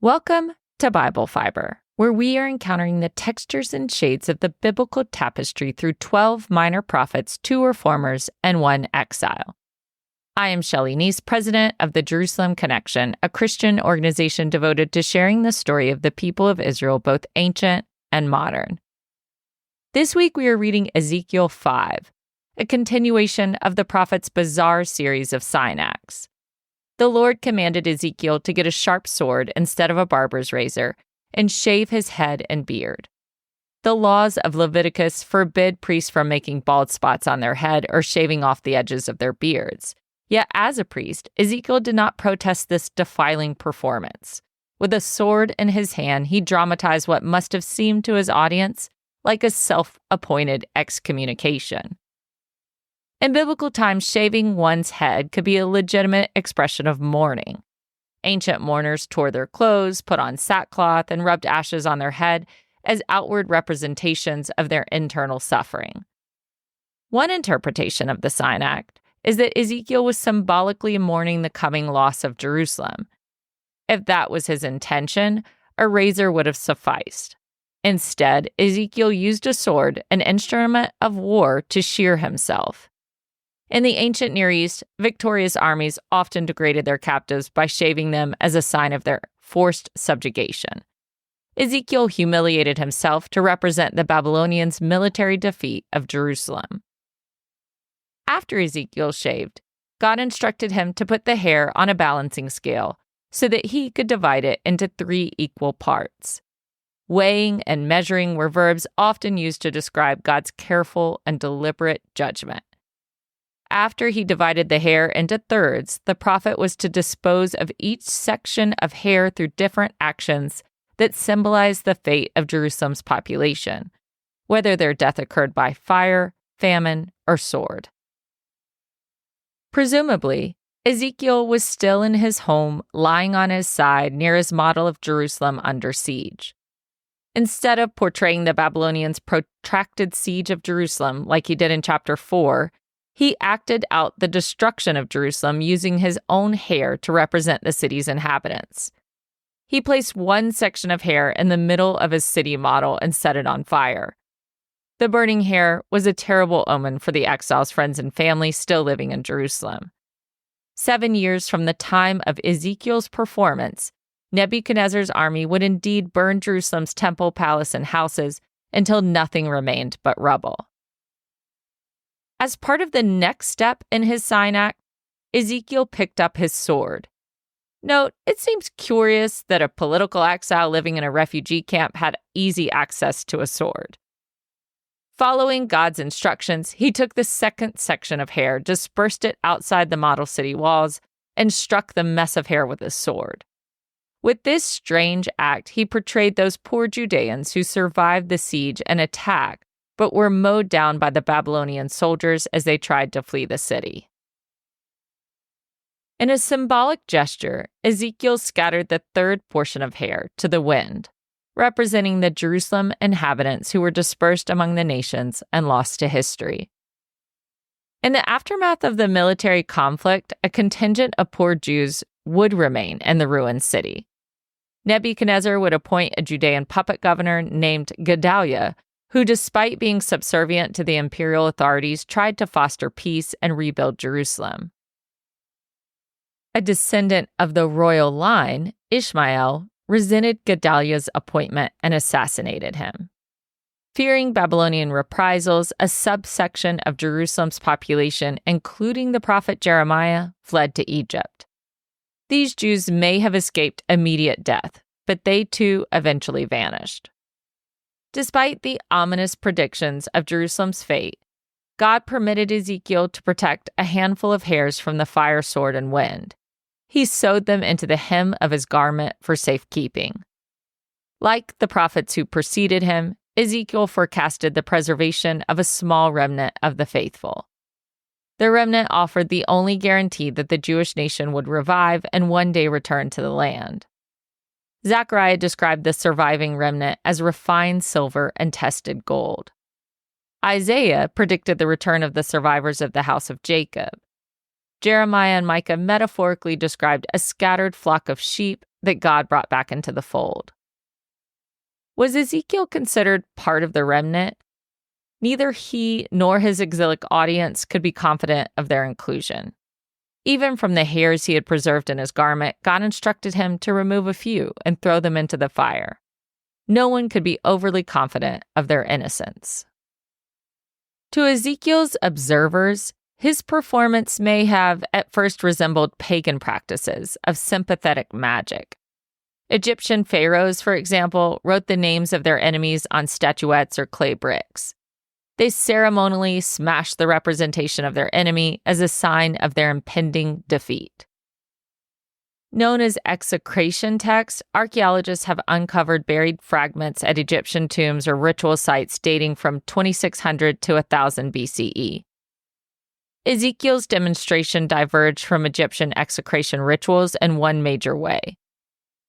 Welcome to Bible Fiber, where we are encountering the textures and shades of the biblical tapestry through 12 minor prophets, 2 reformers, and 1 exile. I am Shelley Neese, president of the Jerusalem Connection, a Christian organization devoted to sharing the story of the people of Israel, both ancient and modern. This week we are reading Ezekiel 5, a continuation of the prophet's bizarre series of sign acts. The Lord commanded Ezekiel to get a sharp sword instead of a barber's razor and shave his head and beard. The laws of Leviticus forbid priests from making bald spots on their head or shaving off the edges of their beards. Yet as a priest, Ezekiel did not protest this defiling performance. With a sword in his hand, he dramatized what must have seemed to his audience like a self-appointed excommunication. In biblical times, shaving one's head could be a legitimate expression of mourning. Ancient mourners tore their clothes, put on sackcloth, and rubbed ashes on their head as outward representations of their internal suffering. One interpretation of the sign act is that Ezekiel was symbolically mourning the coming loss of Jerusalem. If that was his intention, a razor would have sufficed. Instead, Ezekiel used a sword, an instrument of war, to shear himself. In the ancient Near East, victorious armies often degraded their captives by shaving them as a sign of their forced subjugation. Ezekiel humiliated himself to represent the Babylonians' military defeat of Jerusalem. After Ezekiel shaved, God instructed him to put the hair on a balancing scale so that he could divide it into 3 equal parts. Weighing and measuring were verbs often used to describe God's careful and deliberate judgment. After he divided the hair into thirds, the prophet was to dispose of each section of hair through different actions that symbolized the fate of Jerusalem's population, whether their death occurred by fire, famine, or sword. Presumably, Ezekiel was still in his home, lying on his side near his model of Jerusalem under siege. Instead of portraying the Babylonians' protracted siege of Jerusalem like he did in chapter 4, he acted out the destruction of Jerusalem using his own hair to represent the city's inhabitants. He placed one section of hair in the middle of his city model and set it on fire. The burning hair was a terrible omen for the exiles' friends and family still living in Jerusalem. 7 years from the time of Ezekiel's performance, Nebuchadnezzar's army would indeed burn Jerusalem's temple, palace, and houses until nothing remained but rubble. As part of the next step in his sign act, Ezekiel picked up his sword. Note, it seems curious that a political exile living in a refugee camp had easy access to a sword. Following God's instructions, he took the second section of hair, dispersed it outside the model city walls, and struck the mess of hair with his sword. With this strange act, he portrayed those poor Judeans who survived the siege and attack, but were mowed down by the Babylonian soldiers as they tried to flee the city. In a symbolic gesture, Ezekiel scattered the third portion of hair to the wind, representing the Jerusalem inhabitants who were dispersed among the nations and lost to history. In the aftermath of the military conflict, a contingent of poor Jews would remain in the ruined city. Nebuchadnezzar would appoint a Judean puppet governor named Gedaliah, who, despite being subservient to the imperial authorities, tried to foster peace and rebuild Jerusalem. A descendant of the royal line, Ishmael, resented Gedaliah's appointment and assassinated him. Fearing Babylonian reprisals, a subsection of Jerusalem's population, including the prophet Jeremiah, fled to Egypt. These Jews may have escaped immediate death, but they too eventually vanished. Despite the ominous predictions of Jerusalem's fate, God permitted Ezekiel to protect a handful of hairs from the fire, sword, and wind. He sewed them into the hem of his garment for safekeeping. Like the prophets who preceded him, Ezekiel forecasted the preservation of a small remnant of the faithful. The remnant offered the only guarantee that the Jewish nation would revive and one day return to the land. Zechariah described the surviving remnant as refined silver and tested gold. Isaiah predicted the return of the survivors of the house of Jacob. Jeremiah and Micah metaphorically described a scattered flock of sheep that God brought back into the fold. Was Ezekiel considered part of the remnant? Neither he nor his exilic audience could be confident of their inclusion. Even from the hairs he had preserved in his garment, God instructed him to remove a few and throw them into the fire. No one could be overly confident of their innocence. To Ezekiel's observers, his performance may have at first resembled pagan practices of sympathetic magic. Egyptian pharaohs, for example, wrote the names of their enemies on statuettes or clay bricks. They ceremonially smashed the representation of their enemy as a sign of their impending defeat. Known as execration texts, archaeologists have uncovered buried fragments at Egyptian tombs or ritual sites dating from 2600 to 1000 BCE. Ezekiel's demonstration diverged from Egyptian execration rituals in one major way.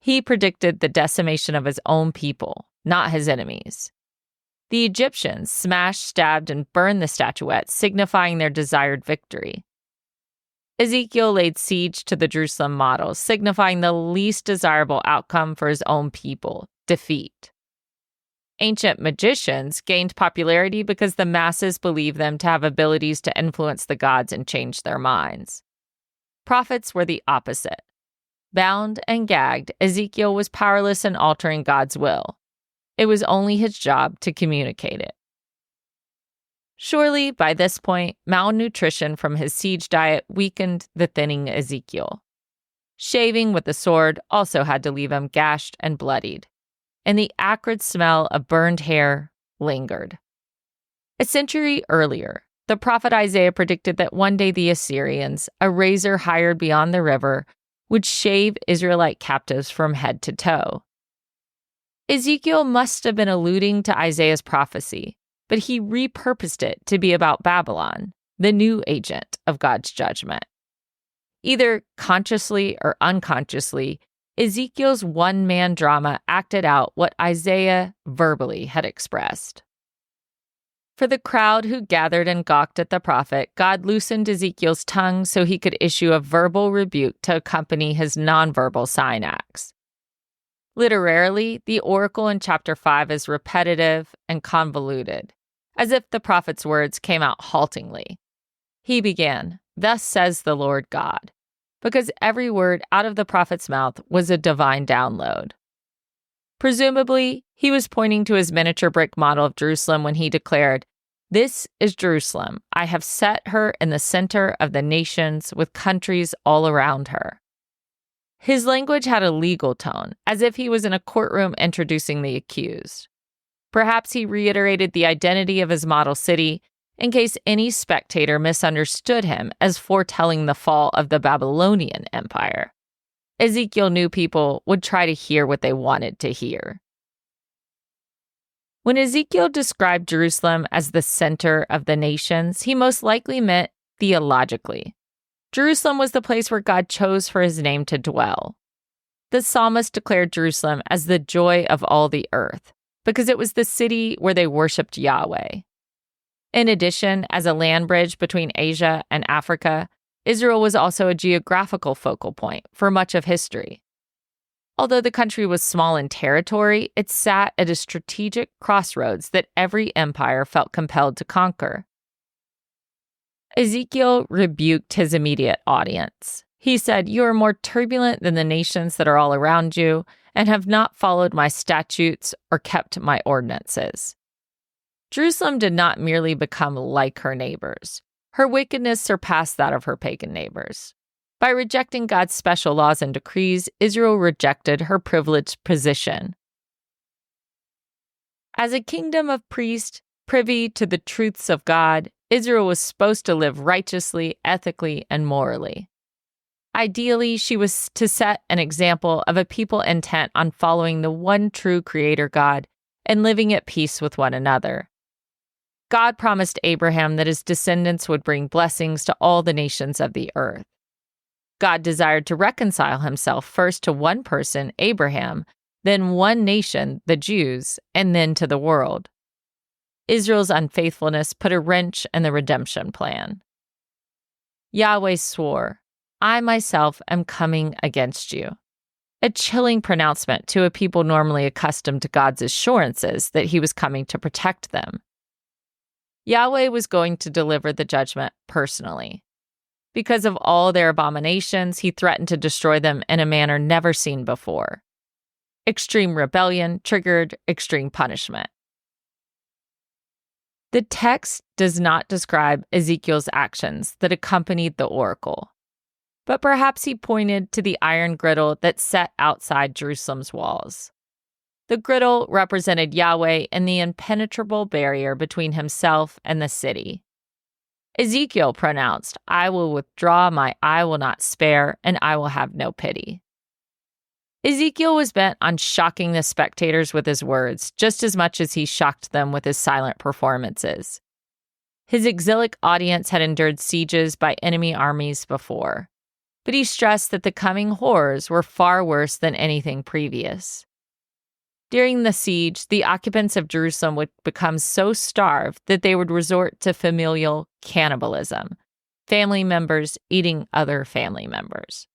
He predicted the decimation of his own people, not his enemies. The Egyptians smashed, stabbed, and burned the statuettes, signifying their desired victory. Ezekiel laid siege to the Jerusalem model, signifying the least desirable outcome for his own people, defeat. Ancient magicians gained popularity because the masses believed them to have abilities to influence the gods and change their minds. Prophets were the opposite. Bound and gagged, Ezekiel was powerless in altering God's will. It was only his job to communicate it. Surely, by this point, malnutrition from his siege diet weakened the thinning Ezekiel. Shaving with the sword also had to leave him gashed and bloodied, and the acrid smell of burned hair lingered. A century earlier, the prophet Isaiah predicted that one day the Assyrians, a razor hired beyond the river, would shave Israelite captives from head to toe. Ezekiel must have been alluding to Isaiah's prophecy, but he repurposed it to be about Babylon, the new agent of God's judgment. Either consciously or unconsciously, Ezekiel's one-man drama acted out what Isaiah verbally had expressed. For the crowd who gathered and gawked at the prophet, God loosened Ezekiel's tongue so he could issue a verbal rebuke to accompany his nonverbal sign acts. Literarily, the oracle in chapter 5 is repetitive and convoluted, as if the prophet's words came out haltingly. He began, "Thus says the Lord God," because every word out of the prophet's mouth was a divine download. Presumably, he was pointing to his miniature brick model of Jerusalem when he declared, "This is Jerusalem. I have set her in the center of the nations with countries all around her." His language had a legal tone, as if he was in a courtroom introducing the accused. Perhaps he reiterated the identity of his model city in case any spectator misunderstood him as foretelling the fall of the Babylonian Empire. Ezekiel knew people would try to hear what they wanted to hear. When Ezekiel described Jerusalem as the center of the nations, he most likely meant theologically. Jerusalem was the place where God chose for his name to dwell. The psalmist declared Jerusalem as the joy of all the earth, because it was the city where they worshipped Yahweh. In addition, as a land bridge between Asia and Africa, Israel was also a geographical focal point for much of history. Although the country was small in territory, it sat at a strategic crossroads that every empire felt compelled to conquer. Ezekiel rebuked his immediate audience. He said, "You are more turbulent than the nations that are all around you, and have not followed my statutes or kept my ordinances." Jerusalem did not merely become like her neighbors. Her wickedness surpassed that of her pagan neighbors. By rejecting God's special laws and decrees, Israel rejected her privileged position. As a kingdom of priests privy to the truths of God, Israel was supposed to live righteously, ethically, and morally. Ideally, she was to set an example of a people intent on following the one true Creator God and living at peace with one another. God promised Abraham that his descendants would bring blessings to all the nations of the earth. God desired to reconcile himself first to one person, Abraham, then one nation, the Jews, and then to the world. Israel's unfaithfulness put a wrench in the redemption plan. Yahweh swore, "I myself am coming against you." a chilling pronouncement to a people normally accustomed to God's assurances that he was coming to protect them. Yahweh was going to deliver the judgment personally. Because of all their abominations, he threatened to destroy them in a manner never seen before. Extreme rebellion triggered extreme punishment. The text does not describe Ezekiel's actions that accompanied the oracle, but perhaps he pointed to the iron griddle that sat outside Jerusalem's walls. The griddle represented Yahweh and the impenetrable barrier between himself and the city. Ezekiel pronounced, "I will withdraw, my eye will not spare, and I will have no pity." Ezekiel was bent on shocking the spectators with his words, just as much as he shocked them with his silent performances. His exilic audience had endured sieges by enemy armies before, but he stressed that the coming horrors were far worse than anything previous. During the siege, the occupants of Jerusalem would become so starved that they would resort to familial cannibalism, family members eating other family members.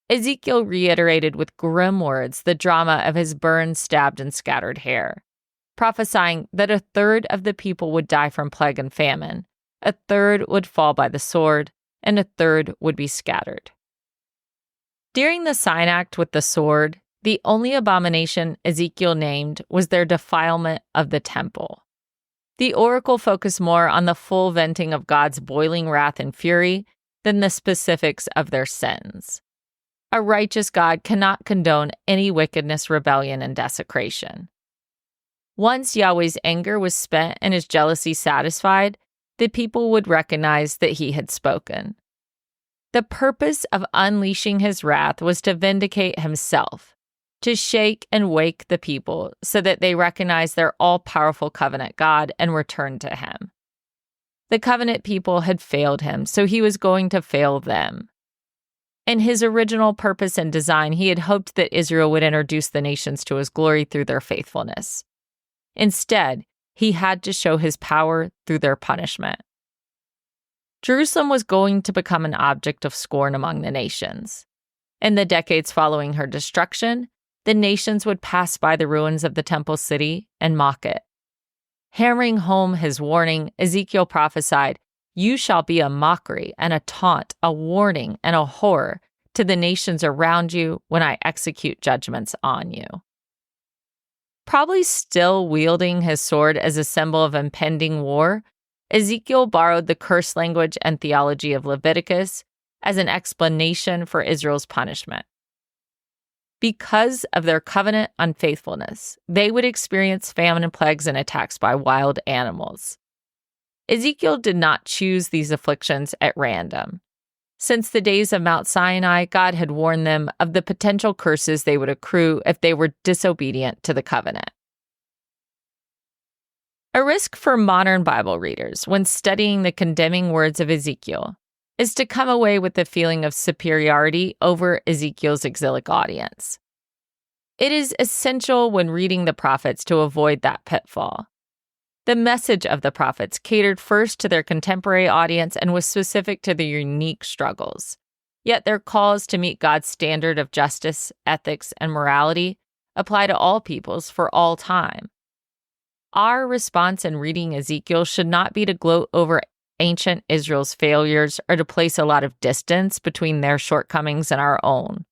Ezekiel reiterated with grim words the drama of his burned, stabbed, and scattered hair, prophesying that a third of the people would die from plague and famine, a third would fall by the sword, and a third would be scattered. During the sign act with the sword, the only abomination Ezekiel named was their defilement of the temple. The oracle focused more on the full venting of God's boiling wrath and fury than the specifics of their sins. A righteous God cannot condone any wickedness, rebellion, and desecration. Once Yahweh's anger was spent and his jealousy satisfied, the people would recognize that he had spoken. The purpose of unleashing his wrath was to vindicate himself, to shake and wake the people so that they recognize their all-powerful covenant God and return to him. The covenant people had failed him, so he was going to fail them. In his original purpose and design, he had hoped that Israel would introduce the nations to his glory through their faithfulness. Instead, he had to show his power through their punishment. Jerusalem was going to become an object of scorn among the nations. In the decades following her destruction, the nations would pass by the ruins of the temple city and mock it. Hammering home his warning, Ezekiel prophesied, "You shall be a mockery and a taunt, a warning and a horror to the nations around you when I execute judgments on you." Probably still wielding his sword as a symbol of impending war, Ezekiel borrowed the curse language and theology of Leviticus as an explanation for Israel's punishment. Because of their covenant unfaithfulness, they would experience famine and plagues and attacks by wild animals. Ezekiel did not choose these afflictions at random. Since the days of Mount Sinai, God had warned them of the potential curses they would accrue if they were disobedient to the covenant. A risk for modern Bible readers when studying the condemning words of Ezekiel is to come away with the feeling of superiority over Ezekiel's exilic audience. It is essential when reading the prophets to avoid that pitfall. The message of the prophets catered first to their contemporary audience and was specific to their unique struggles. Yet their calls to meet God's standard of justice, ethics, and morality apply to all peoples for all time. Our response in reading Ezekiel should not be to gloat over ancient Israel's failures or to place a lot of distance between their shortcomings and our own.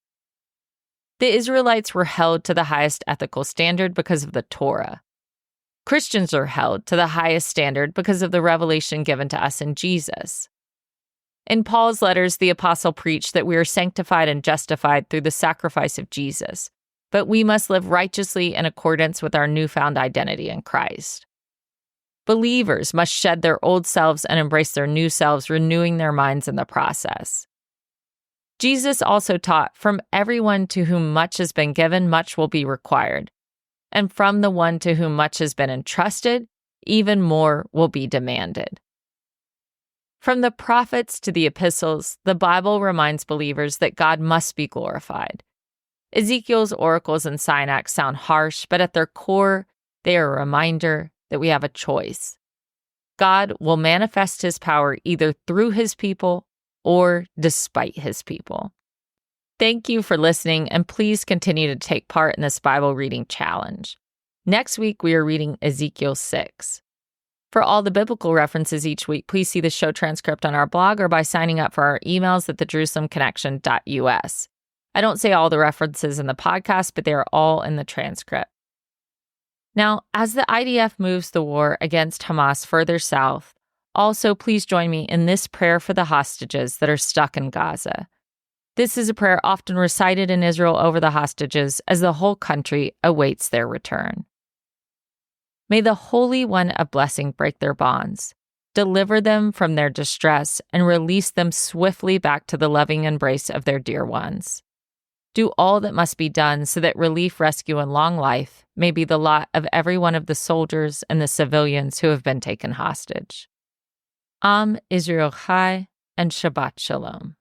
The Israelites were held to the highest ethical standard because of the Torah. Christians are held to the highest standard because of the revelation given to us in Jesus. In Paul's letters, the apostle preached that we are sanctified and justified through the sacrifice of Jesus, but we must live righteously in accordance with our newfound identity in Christ. Believers must shed their old selves and embrace their new selves, renewing their minds in the process. Jesus also taught, "From everyone to whom much has been given, much will be required. And from the one to whom much has been entrusted, even more will be demanded." From the prophets to the epistles, the Bible reminds believers that God must be glorified. Ezekiel's oracles and sign acts sound harsh, but at their core, they are a reminder that we have a choice. God will manifest his power either through his people or despite his people. Thank you for listening, and please continue to take part in this Bible reading challenge. Next week, we are reading Ezekiel 6. For all the biblical references each week, please see the show transcript on our blog or by signing up for our emails at thejerusalemconnection.us. I don't say all the references in the podcast, but they are all in the transcript. Now, as the IDF moves the war against Hamas further south, also please join me in this prayer for the hostages that are stuck in Gaza. This is a prayer often recited in Israel over the hostages as the whole country awaits their return. May the Holy One of Blessing break their bonds, deliver them from their distress, and release them swiftly back to the loving embrace of their dear ones. Do all that must be done so that relief, rescue, and long life may be the lot of every one of the soldiers and the civilians who have been taken hostage. Am Israel Chai, and Shabbat Shalom.